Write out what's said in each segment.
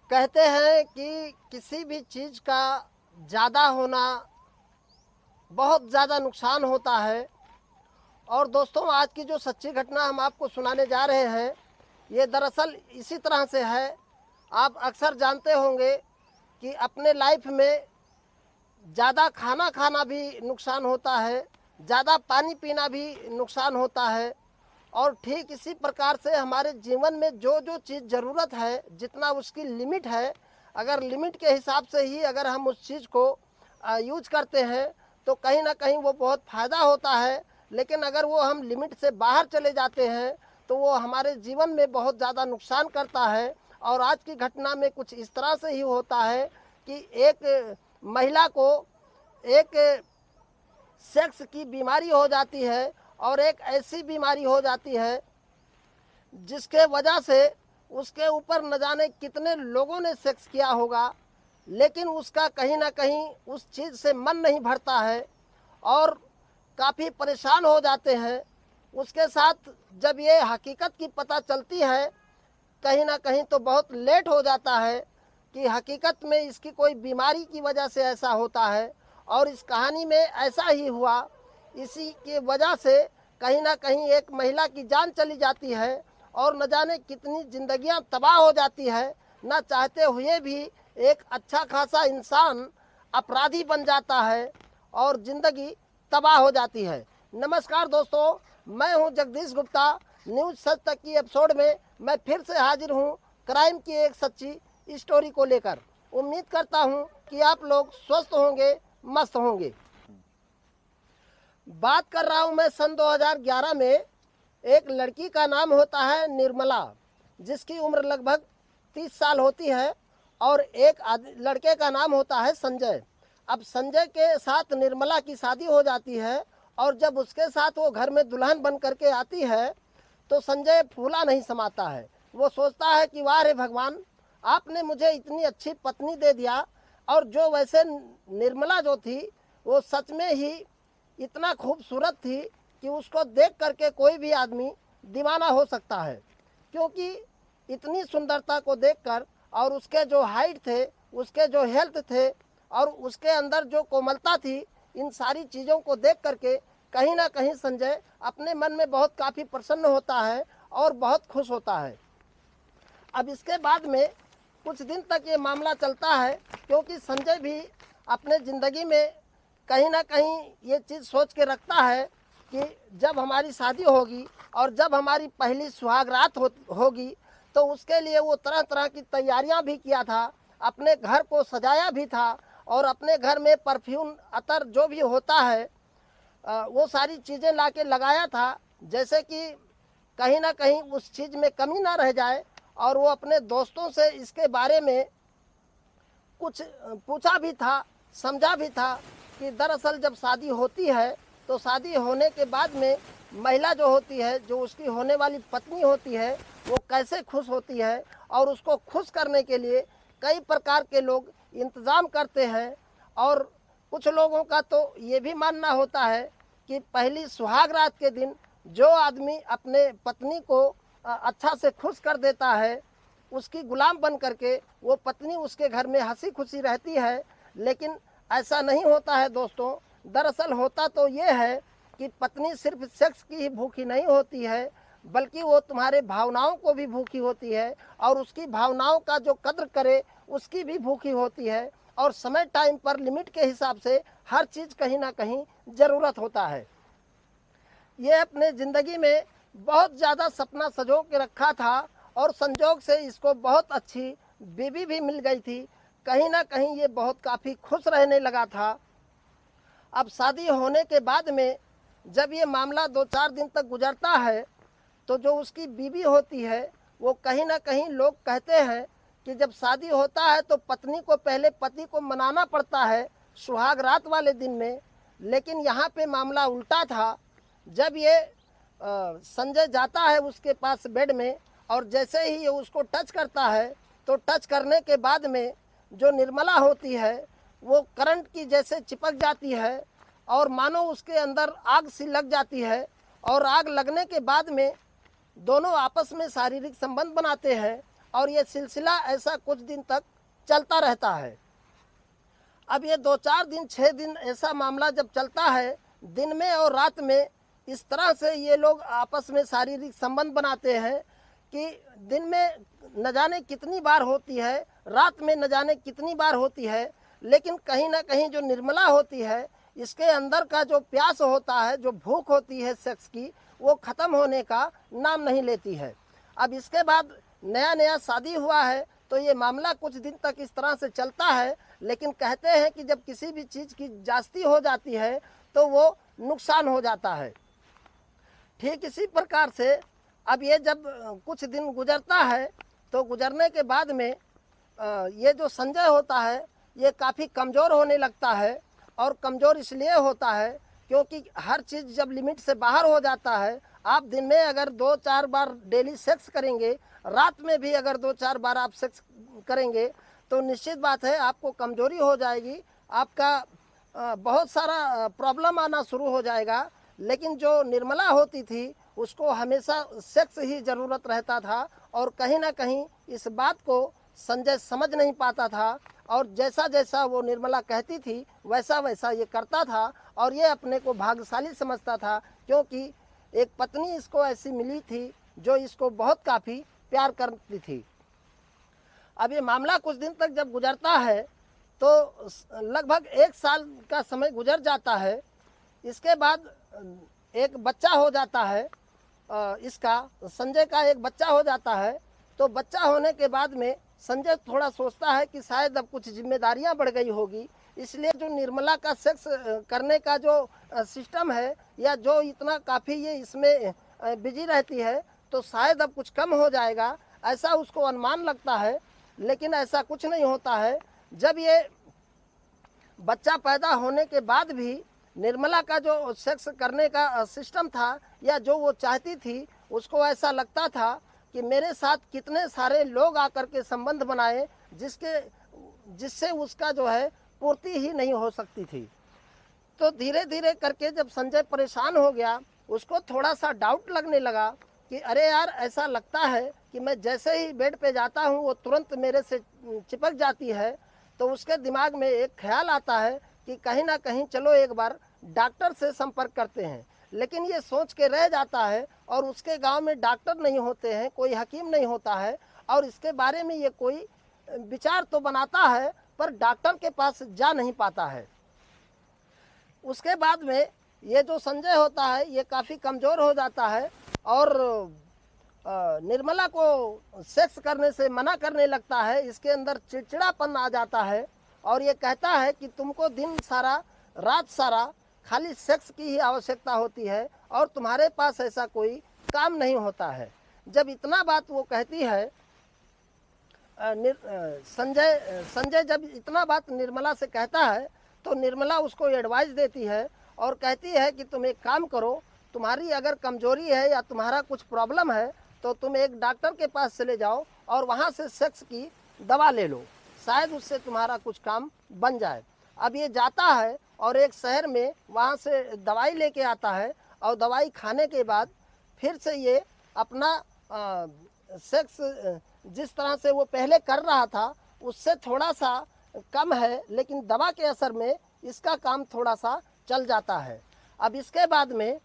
कहते हैं कि किसी भी चीज़ का ज़्यादा होना बहुत ज़्यादा नुकसान होता है। और दोस्तों, आज की जो सच्ची घटना हम आपको सुनाने जा रहे हैं, ये दरअसल इसी तरह से है। आप अक्सर जानते होंगे कि अपने लाइफ में ज़्यादा खाना खाना भी नुकसान होता है, ज़्यादा पानी पीना भी नुकसान होता है। और ठीक इसी प्रकार से हमारे जीवन में जो जो चीज़ ज़रूरत है, जितना उसकी लिमिट है, अगर लिमिट के हिसाब से ही अगर हम उस चीज़ को यूज करते हैं तो कहीं ना कहीं वो बहुत फ़ायदा होता है। लेकिन अगर वो हम लिमिट से बाहर चले जाते हैं तो वो हमारे जीवन में बहुत ज़्यादा नुकसान करता है। और आज की घटना में कुछ इस तरह से ही होता है कि एक महिला को एक सेक्स की बीमारी हो जाती है, और एक ऐसी बीमारी हो जाती है जिसके वजह से उसके ऊपर न जाने कितने लोगों ने सेक्स किया होगा, लेकिन उसका कहीं ना कहीं उस चीज़ से मन नहीं भरता है और काफ़ी परेशान हो जाते हैं। उसके साथ जब ये हकीकत की पता चलती है, कहीं ना कहीं तो बहुत लेट हो जाता है कि हकीकत में इसकी कोई बीमारी की वजह से ऐसा होता है। और इस कहानी में ऐसा ही हुआ। इसी की वजह से कहीं ना कहीं एक महिला की जान चली जाती है और न जाने कितनी जिंदगियां तबाह हो जाती है। न चाहते हुए भी एक अच्छा खासा इंसान अपराधी बन जाता है और ज़िंदगी तबाह हो जाती है। नमस्कार दोस्तों, मैं हूं जगदीश गुप्ता। न्यूज़ सच तक की एपिसोड में मैं फिर से हाजिर हूं क्राइम की एक सच्ची स्टोरी को लेकर। उम्मीद करता हूं कि आप लोग स्वस्थ होंगे, मस्त होंगे। बात कर रहा हूं मैं सन 2011 में। एक लड़की का नाम होता है निर्मला, जिसकी उम्र लगभग 30 साल होती है। और एक लड़के का नाम होता है संजय। अब संजय के साथ निर्मला की शादी हो जाती है, और जब उसके साथ वो घर में दुल्हन बन करके आती है तो संजय फूला नहीं समाता है। वो सोचता है कि वाह रे भगवान, आपने मुझे इतनी अच्छी पत्नी दे दिया। और जो वैसे निर्मला जो थी वो सच में ही इतना खूबसूरत थी कि उसको देख करके कोई भी आदमी दीवाना हो सकता है, क्योंकि इतनी सुंदरता को देखकर और उसके जो हाइट थे, उसके जो हेल्थ थे और उसके अंदर जो कोमलता थी, इन सारी चीज़ों को देख करके कहीं ना कहीं संजय अपने मन में बहुत काफ़ी प्रसन्न होता है और बहुत खुश होता है। अब इसके बाद में कुछ दिन तक ये मामला चलता है, क्योंकि संजय भी अपने ज़िंदगी में कहीं ना कहीं ये चीज़ सोच के रखता है कि जब हमारी शादी होगी और जब हमारी पहली सुहाग रात होगी तो उसके लिए वो तरह तरह की तैयारियां भी किया था, अपने घर को सजाया भी था और अपने घर में परफ्यूम अतर जो भी होता है वो सारी चीज़ें ला के लगाया था, जैसे कि कहीं ना कहीं उस चीज़ में कमी ना रह जाए। और वो अपने दोस्तों से इसके बारे में कुछ पूछा भी था, समझा भी था कि दरअसल जब शादी होती है तो शादी होने के बाद में महिला जो होती है, जो उसकी होने वाली पत्नी होती है, वो कैसे खुश होती है। और उसको खुश करने के लिए कई प्रकार के लोग इंतज़ाम करते हैं। और कुछ लोगों का तो ये भी मानना होता है कि पहली सुहाग रात के दिन जो आदमी अपने पत्नी को अच्छा से खुश कर देता है, उसकी गुलाम बन करके वो पत्नी उसके घर में हंसी खुशी रहती है। लेकिन ऐसा नहीं होता है दोस्तों। दरअसल होता तो ये है कि पत्नी सिर्फ सेक्स की ही भूखी नहीं होती है, बल्कि वो तुम्हारे भावनाओं को भी भूखी होती है और उसकी भावनाओं का जो कद्र करे उसकी भी भूखी होती है। और समय टाइम पर लिमिट के हिसाब से हर चीज़ कहीं ना कहीं ज़रूरत होता है। ये अपने ज़िंदगी में बहुत ज़्यादा सपना सजो के रखा था और संजोग से इसको बहुत अच्छी बीवी भी मिल गई थी। कहीं ना कहीं ये बहुत काफ़ी खुश रहने लगा था। अब शादी होने के बाद में जब ये मामला 2-4 दिन तक गुजरता है तो जो उसकी बीवी होती है वो कहीं ना कहीं लोग कहते हैं कि जब शादी होता है तो पत्नी को पहले पति को मनाना पड़ता है सुहाग रात वाले दिन में। लेकिन यहाँ पे मामला उल्टा था। जब ये संजय जाता है उसके पास बेड में और जैसे ही ये उसको टच करता है तो टच करने के बाद में जो निर्मला होती है वो करंट की जैसे चिपक जाती है और मानो उसके अंदर आग सी लग जाती है। और आग लगने के बाद में दोनों आपस में शारीरिक संबंध बनाते हैं और ये सिलसिला ऐसा कुछ दिन तक चलता रहता है। अब ये 2-4 दिन 6 दिन ऐसा मामला जब चलता है, दिन में और रात में इस तरह से ये लोग आपस में शारीरिक संबंध बनाते हैं कि दिन में न जाने कितनी बार होती है, रात में न जाने कितनी बार होती है, लेकिन कहीं ना कहीं जो निर्मला होती है, इसके अंदर का जो प्यास होता है, जो भूख होती है सेक्स की, वो ख़त्म होने का नाम नहीं लेती है। अब इसके बाद नया नया शादी हुआ है तो ये मामला कुछ दिन तक इस तरह से चलता है, लेकिन कहते हैं कि जब किसी भी चीज़ की जास्ती हो जाती है तो वो नुकसान हो जाता है। ठीक इसी प्रकार से अब ये जब कुछ दिन गुजरता है तो गुजरने के बाद में ये जो संजय होता है ये काफ़ी कमज़ोर होने लगता है। और कमज़ोर इसलिए होता है क्योंकि हर चीज़ जब लिमिट से बाहर हो जाता है, आप दिन में अगर 2-4 बार डेली सेक्स करेंगे, रात में भी अगर 2-4 बार आप सेक्स करेंगे तो निश्चित बात है आपको कमज़ोरी हो जाएगी, आपका बहुत सारा प्रॉब्लम आना शुरू हो जाएगा। लेकिन जो निर्मला होती थी उसको हमेशा सेक्स ही ज़रूरत रहता था और कहीं ना कहीं इस बात को संजय समझ नहीं पाता था और जैसा जैसा वो निर्मला कहती थी वैसा वैसा ये करता था और ये अपने को भाग्यशाली समझता था क्योंकि एक पत्नी इसको ऐसी मिली थी जो इसको बहुत काफ़ी प्यार करती थी। अब ये मामला कुछ दिन तक जब गुजरता है तो लगभग 1 साल का समय गुजर जाता है। इसके बाद एक बच्चा हो जाता है, इसका संजय का एक बच्चा हो जाता है। तो बच्चा होने के बाद में संजय थोड़ा सोचता है कि शायद अब कुछ जिम्मेदारियां बढ़ गई होगी, इसलिए जो निर्मला का सेक्स करने का जो सिस्टम है या जो इतना काफ़ी ये इसमें बिजी रहती है तो शायद अब कुछ कम हो जाएगा, ऐसा उसको अनुमान लगता है। लेकिन ऐसा कुछ नहीं होता है। जब ये बच्चा पैदा होने के बाद भी निर्मला का जो सेक्स करने का सिस्टम था या जो वो चाहती थी, उसको ऐसा लगता था कि मेरे साथ कितने सारे लोग आकर के संबंध बनाए जिससे उसका जो है पूर्ति ही नहीं हो सकती थी। तो धीरे धीरे करके जब संजय परेशान हो गया, उसको थोड़ा सा डाउट लगने लगा कि अरे यार, ऐसा लगता है कि मैं जैसे ही बेड पे जाता हूँ वो तुरंत मेरे से चिपक जाती है। तो उसके दिमाग में एक ख्याल आता है कि कहीं ना कहीं चलो एक बार डॉक्टर से संपर्क करते हैं। लेकिन ये सोच के रह जाता है और उसके गांव में डॉक्टर नहीं होते हैं, कोई हकीम नहीं होता है और इसके बारे में ये कोई विचार तो बनाता है पर डॉक्टर के पास जा नहीं पाता है। उसके बाद में ये जो संजय होता है ये काफ़ी कमज़ोर हो जाता है और निर्मला को सेक्स करने से मना करने लगता है। इसके अंदर चिड़चिड़ापन आ जाता है और ये कहता है कि तुमको दिन सारा रात सारा खाली सेक्स की ही आवश्यकता होती है और तुम्हारे पास ऐसा कोई काम नहीं होता है। जब इतना बात वो कहती है, संजय जब इतना बात निर्मला से कहता है तो निर्मला उसको एडवाइस देती है और कहती है कि तुम एक काम करो, तुम्हारी अगर कमजोरी है या तुम्हारा कुछ प्रॉब्लम है तो तुम एक डॉक्टर के पास चले जाओ और वहाँ से सेक्स की दवा ले लो, शायद उससे तुम्हारा कुछ काम बन जाए। अब ये जाता है और एक शहर में वहाँ से दवाई लेके आता है और दवाई खाने के बाद फिर से ये अपना सेक्स जिस तरह से वो पहले कर रहा था उससे थोड़ा सा कम है, लेकिन दवा के असर में इसका काम थोड़ा सा चल जाता है। अब इसके बाद में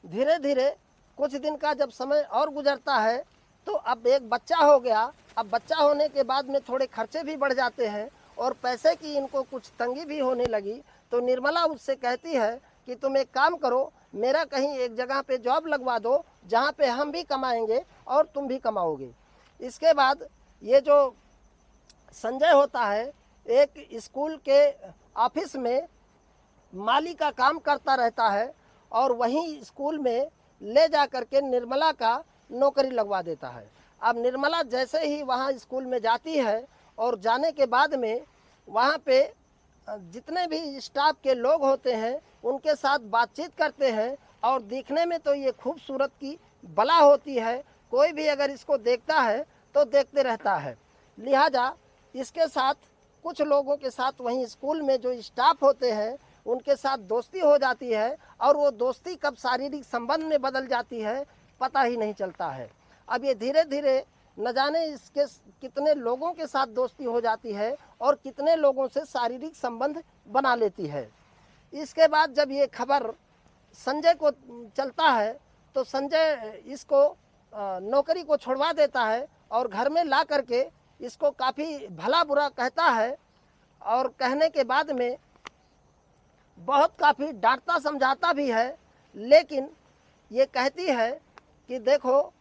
धीरे धीरे कुछ दिन का जब समय और गुजरता है तो अब एक बच्चा हो गया। अब बच्चा होने के बाद में थोड़े खर्चे भी बढ़ जाते हैं और पैसे की इनको कुछ तंगी भी होने लगी। तो निर्मला उससे कहती है कि तुम एक काम करो, मेरा कहीं एक जगह पे जॉब लगवा दो जहाँ पे हम भी कमाएंगे और तुम भी कमाओगे। इसके बाद ये जो संजय होता है एक स्कूल के ऑफिस में माली का काम करता रहता है और वहीं स्कूल में ले जा कर के निर्मला का नौकरी लगवा देता है। अब निर्मला जैसे ही वहाँ स्कूल में जाती है और जाने के बाद में वहाँ पे जितने भी स्टाफ के लोग होते हैं उनके साथ बातचीत करते हैं और देखने में तो ये खूबसूरत की बला होती है, कोई भी अगर इसको देखता है तो देखते रहता है। लिहाजा इसके साथ कुछ लोगों के साथ वहीं स्कूल में जो स्टाफ होते हैं उनके साथ दोस्ती हो जाती है और वो दोस्ती कब शारीरिक संबंध में बदल जाती है पता ही नहीं चलता है। अब ये धीरे धीरे न जाने इसके कितने लोगों के साथ दोस्ती हो जाती है और कितने लोगों से शारीरिक संबंध बना लेती है। इसके बाद जब ये खबर संजय को चलता है तो संजय इसको नौकरी को छुड़वा देता है और घर में ला करके इसको काफ़ी भला बुरा कहता है और कहने के बाद में बहुत काफ़ी डांटता समझाता भी है। लेकिन ये कहती है कि देखो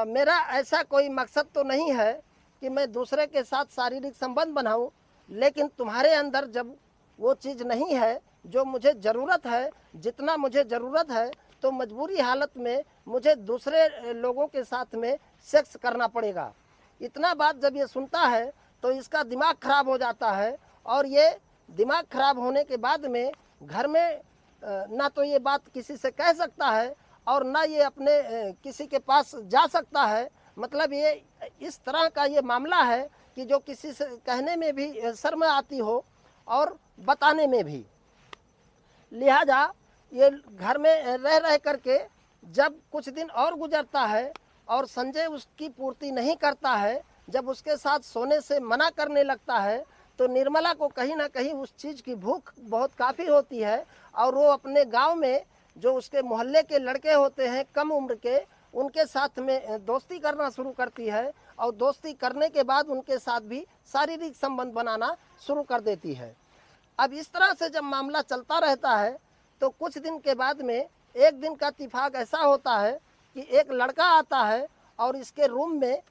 मेरा ऐसा कोई मकसद तो नहीं है कि मैं दूसरे के साथ शारीरिक संबंध बनाऊं, लेकिन तुम्हारे अंदर जब वो चीज़ नहीं है जो मुझे ज़रूरत है, जितना मुझे ज़रूरत है, तो मजबूरी हालत में मुझे दूसरे लोगों के साथ में सेक्स करना पड़ेगा। इतना बात जब ये सुनता है तो इसका दिमाग खराब हो जाता है और ये दिमाग खराब होने के बाद में घर में ना तो ये बात किसी से कह सकता है और ना ये अपने किसी के पास जा सकता है। मतलब ये इस तरह का ये मामला है कि जो किसी से कहने में भी शर्म आती हो और बताने में भी। लिहाजा ये घर में रह रह करके जब कुछ दिन और गुजरता है और संजय उसकी पूर्ति नहीं करता है, जब उसके साथ सोने से मना करने लगता है, तो निर्मला को कहीं ना कहीं उस चीज़ की भूख बहुत काफ़ी होती है और वो अपने गांव में जो उसके मोहल्ले के लड़के होते हैं कम उम्र के, उनके साथ में दोस्ती करना शुरू करती है और दोस्ती करने के बाद उनके साथ भी शारीरिक संबंध बनाना शुरू कर देती है। अब इस तरह से जब मामला चलता रहता है तो कुछ दिन के बाद में एक दिन का इत्तेफाक ऐसा होता है कि एक लड़का आता है और इसके रूम में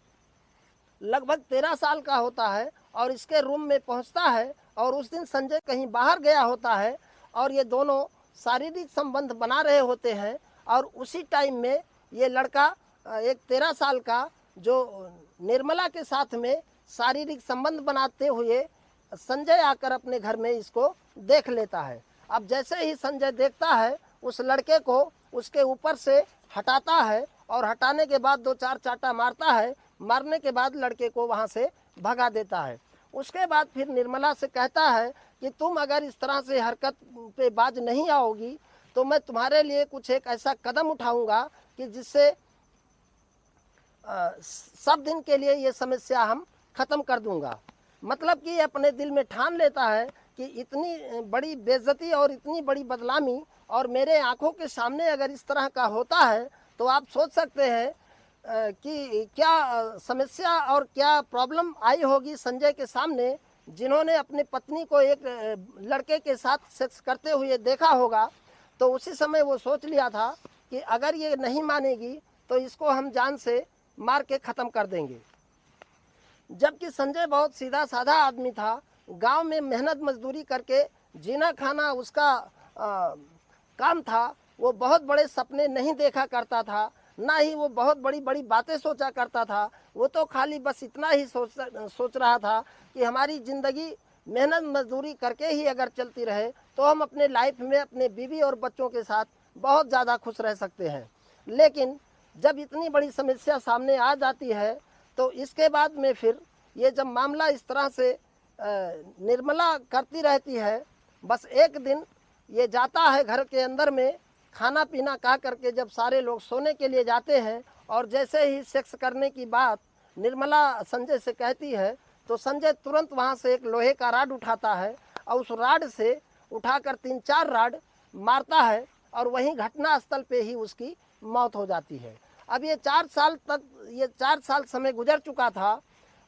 लगभग 13 साल का होता है और इसके रूम में पहुंचता है और उस दिन संजय कहीं बाहर गया होता है और ये दोनों शारीरिक संबंध बना रहे होते हैं और उसी टाइम में ये लड़का एक 13 साल का जो निर्मला के साथ में शारीरिक संबंध बनाते हुए संजय आकर अपने घर में इसको देख लेता है। अब जैसे ही संजय देखता है उस लड़के को उसके ऊपर से हटाता है और हटाने के बाद 2-4 चांटा मारता है। मारने के बाद लड़के को वहाँ से भगा देता है। उसके बाद फिर निर्मला से कहता है कि तुम अगर इस तरह से हरकत पे बाज नहीं आओगी तो मैं तुम्हारे लिए कुछ एक ऐसा कदम उठाऊंगा कि जिससे सब दिन के लिए ये समस्या हम ख़त्म कर दूंगा। मतलब कि अपने दिल में ठान लेता है कि इतनी बड़ी बेइज्जती और इतनी बड़ी बदनामी और मेरे आंखों के सामने अगर इस तरह का होता है तो आप सोच सकते हैं कि क्या समस्या और क्या प्रॉब्लम आई होगी संजय के सामने, जिन्होंने अपनी पत्नी को एक लड़के के साथ सेक्स करते हुए देखा होगा। तो उसी समय वो सोच लिया था कि अगर ये नहीं मानेगी तो इसको हम जान से मार के ख़त्म कर देंगे। जबकि संजय बहुत सीधा साधा आदमी था, गांव में मेहनत मजदूरी करके जीना खाना उसका काम था। वो बहुत बड़े सपने नहीं देखा करता था, ना ही वो बहुत बड़ी बड़ी बातें सोचा करता था। वो तो खाली बस इतना ही सोच रहा था कि हमारी ज़िंदगी मेहनत मजदूरी करके ही अगर चलती रहे तो हम अपने लाइफ में अपने बीवी और बच्चों के साथ बहुत ज़्यादा खुश रह सकते हैं। लेकिन जब इतनी बड़ी समस्या सामने आ जाती है तो इसके बाद में फिर ये जब मामला इस तरह से निर्मला करती रहती है, बस एक दिन ये जाता है घर के अंदर में खाना पीना खा करके, जब सारे लोग सोने के लिए जाते हैं और जैसे ही सेक्स करने की बात निर्मला संजय से कहती है तो संजय तुरंत वहाँ से एक लोहे का राड उठाता है और उस राड से उठाकर 3-4 राड मारता है और वहीं घटना स्थल पे ही उसकी मौत हो जाती है। अब ये 4 साल समय गुजर चुका था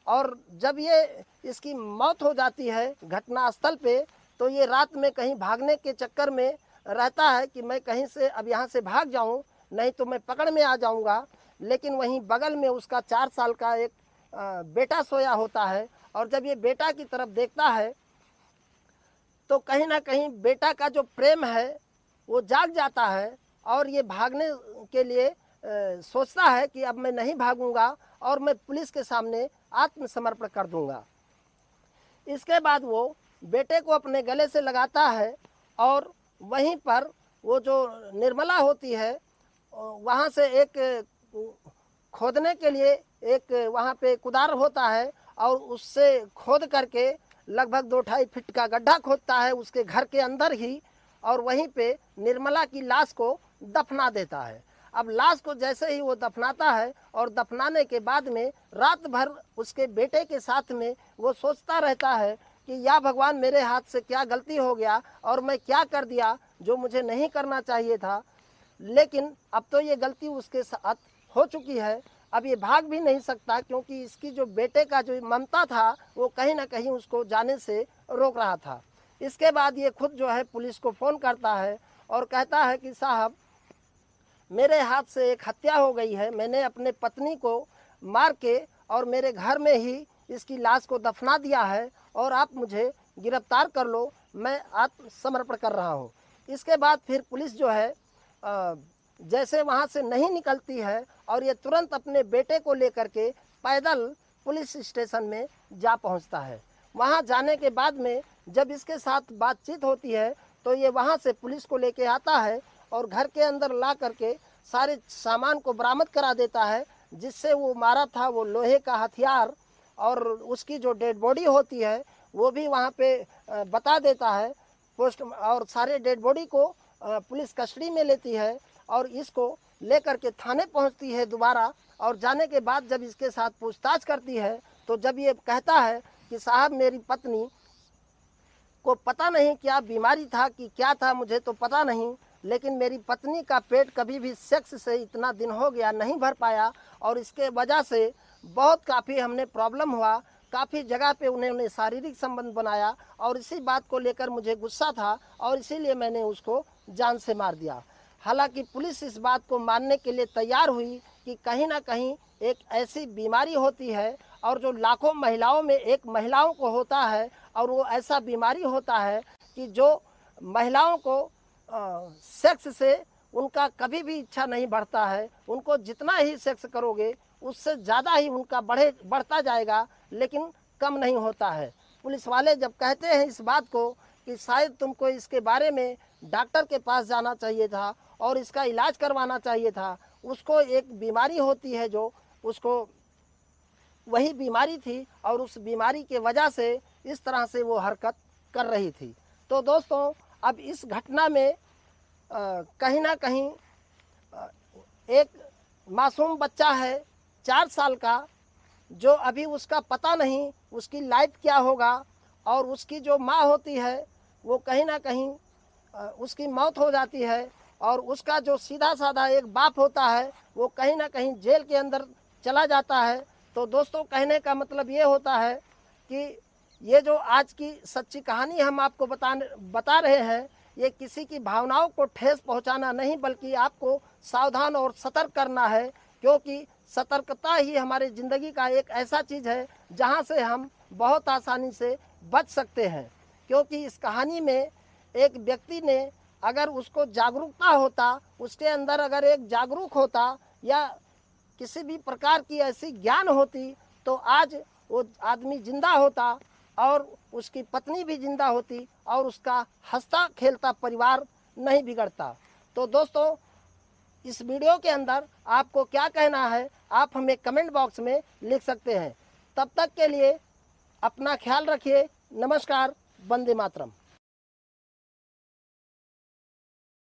और जब ये इसकी मौत हो जाती है घटना स्थल पे तो ये रात में कहीं भागने के चक्कर में रहता है कि मैं कहीं से अब यहाँ से भाग जाऊँ, नहीं तो मैं पकड़ में आ जाऊँगा। लेकिन वहीं बगल में उसका 4 साल का एक बेटा सोया होता है और जब ये बेटा की तरफ देखता है तो कहीं ना कहीं बेटा का जो प्रेम है वो जाग जाता है और ये भागने के लिए सोचता है कि अब मैं नहीं भागूंगा और मैं पुलिस के सामने आत्मसमर्पण कर दूंगा। इसके बाद वो बेटे को अपने गले से लगाता है और वहीं पर वो जो निर्मला होती है वहाँ से एक खोदने के लिए एक वहाँ पे कुदार होता है और उससे खोद करके लगभग 2-2.5 फीट का गड्ढा खोदता है उसके घर के अंदर ही और वहीं पे निर्मला की लाश को दफना देता है। अब लाश को जैसे ही वो दफनाता है और दफनाने के बाद में रात भर उसके बेटे के साथ में वो सोचता रहता है कि या भगवान मेरे हाथ से क्या गलती हो गया और मैं क्या कर दिया जो मुझे नहीं करना चाहिए था। लेकिन अब तो ये गलती उसके साथ हो चुकी है, अब ये भाग भी नहीं सकता, क्योंकि इसकी जो बेटे का जो ममता था वो कहीं ना कहीं उसको जाने से रोक रहा था। इसके बाद ये खुद जो है पुलिस को फ़ोन करता है और कहता है कि साहब मेरे हाथ से एक हत्या हो गई है, मैंने अपने पत्नी को मार के और मेरे घर में ही इसकी लाश को दफना दिया है और आप मुझे गिरफ्तार कर लो, मैं आत्मसमर्पण कर रहा हूँ। इसके बाद फिर पुलिस जो है जैसे वहाँ से नहीं निकलती है और ये तुरंत अपने बेटे को लेकर के पैदल पुलिस स्टेशन में जा पहुँचता है। वहाँ जाने के बाद में जब इसके साथ बातचीत होती है तो ये वहाँ से पुलिस को लेके आता है और घर के अंदर ला करके सारे सामान को बरामद करा देता है, जिससे वो मारा था वो लोहे का हथियार और उसकी जो डेड बॉडी होती है वो भी वहाँ पे बता देता है पोस्ट, और सारे डेड बॉडी को पुलिस कस्टडी में लेती है और इसको लेकर के थाने पहुँचती है दोबारा। और जाने के बाद जब इसके साथ पूछताछ करती है तो जब ये कहता है कि साहब मेरी पत्नी को पता नहीं क्या बीमारी था कि क्या था, मुझे तो पता नहीं, लेकिन मेरी पत्नी का पेट कभी भी सेक्स से इतना दिन हो गया नहीं भर पाया और इसके वजह से बहुत काफ़ी हमने प्रॉब्लम हुआ, काफ़ी जगह पे उन्होंने शारीरिक संबंध बनाया और इसी बात को लेकर मुझे गुस्सा था और इसीलिए मैंने उसको जान से मार दिया। हालांकि पुलिस इस बात को मानने के लिए तैयार हुई कि कहीं ना कहीं एक ऐसी बीमारी होती है और जो लाखों महिलाओं में एक महिलाओं को होता है और वो ऐसा बीमारी होता है कि जो महिलाओं को सेक्स से उनका कभी भी इच्छा नहीं बढ़ता है, उनको जितना ही सेक्स करोगे उससे ज़्यादा ही उनका बढ़ता जाएगा, लेकिन कम नहीं होता है। पुलिस वाले जब कहते हैं इस बात को कि शायद तुमको इसके बारे में डॉक्टर के पास जाना चाहिए था और इसका इलाज करवाना चाहिए था, उसको एक बीमारी होती है जो उसको वही बीमारी थी और उस बीमारी के वजह से इस तरह से वो हरकत कर रही थी। तो दोस्तों अब इस घटना में कहीं ना कहीं एक मासूम बच्चा है 4 साल का, जो अभी उसका पता नहीं उसकी लाइफ क्या होगा, और उसकी जो माँ होती है वो कहीं ना कहीं उसकी मौत हो जाती है, और उसका जो सीधा साधा एक बाप होता है वो कहीं ना कहीं जेल के अंदर चला जाता है। तो दोस्तों कहने का मतलब ये होता है कि ये जो आज की सच्ची कहानी हम आपको बता रहे हैं, ये किसी की भावनाओं को ठेस पहुंचाना नहीं बल्कि आपको सावधान और सतर्क करना है, क्योंकि सतर्कता ही हमारी ज़िंदगी का एक ऐसा चीज़ है जहां से हम बहुत आसानी से बच सकते हैं। क्योंकि इस कहानी में एक व्यक्ति ने अगर उसको जागरूकता होता, उसके अंदर अगर एक जागरूक होता या किसी भी प्रकार की ऐसी ज्ञान होती तो आज वो आदमी जिंदा होता और उसकी पत्नी भी जिंदा होती और उसका हंसता खेलता परिवार नहीं बिगड़ता। तो दोस्तों इस वीडियो के अंदर आपको क्या कहना है आप हमें कमेंट बॉक्स में लिख सकते हैं। तब तक के लिए अपना ख्याल रखिए। नमस्कार। वंदे मातरम।